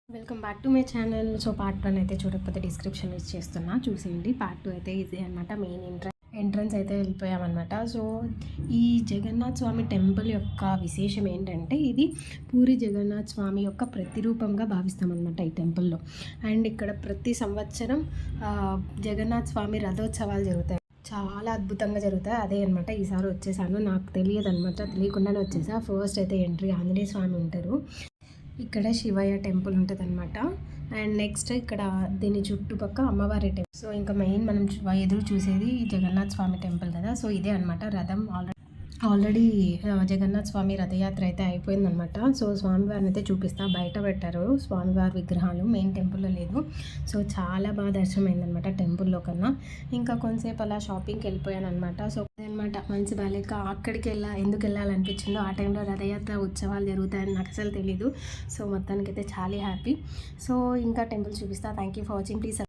Welcome back to my channel. So part 1 అయితే చూడకపోతే description ఇచ్చేస్తున్నా, చూసేయండి. పార్ట్ 2 అయితే ఈజీ అనమాట. మెయిన్ ఎంట్రన్స్ అయితే వెళ్ళిపోయామన్నమాట. సో ఈ జగన్నాథ్ స్వామి టెంపుల్ యొక్క విశేషం ఏంటంటే, ఇది పూరి జగన్నాథ్ స్వామి యొక్క ప్రతిరూపంగా భావిస్తామన్నమాట ఈ టెంపుల్లో. అండ్ ఇక్కడ ప్రతి సంవత్సరం జగన్నాథ్ స్వామి రథోత్సవాలు జరుగుతాయి. చాలా అద్భుతంగా జరుగుతాయి. అదే అనమాట ఈసారి వచ్చేసాను. నాకు తెలియదు అనమాట, తెలియకుండానే వచ్చేసా. ఫస్ట్ అయితే ఎంట్రీ ఆంజనేయ స్వామి ఉంటారు. ఇక్కడ శివయ్య టెంపుల్ ఉంటుంది అనమాట. అండ్ నెక్స్ట్ ఇక్కడ దీని చుట్టుపక్క అమ్మవారి టెంపుల్. సో ఇంకా మెయిన్ మనం ఎదురు చూసేది జగన్నాథ్ స్వామి టెంపుల్ కదా. సో ఇదే అనమాట రథం. ఆల్రెడీ జగన్నాథ్ స్వామి రథయాత్ర అయితే అయిపోయిందనమాట. సో స్వామివారిని అయితే చూపిస్తా. బయట పెట్టారు స్వామివారి విగ్రహాలు, మెయిన్ టెంపుల్లో లేదు. సో చాలా బాగా దర్శనం అయిందనమాట టెంపుల్లో కన్నా. ఇంకా కొంతసేపు అలా షాపింగ్కి వెళ్ళిపోయాను అనమాట. సో అనమాట మంచి బాలేక అక్కడికి ఎందుకు వెళ్ళాలనిపించిందో. ఆ టైంలో రథయాత్ర ఉత్సవాలు జరుగుతాయని నాకు అసలు తెలీదు. సో మొత్తానికి అయితే చాలా హ్యాపీ. సో ఇంకా టెంపుల్ చూపిస్తా. Thank you for watching. Please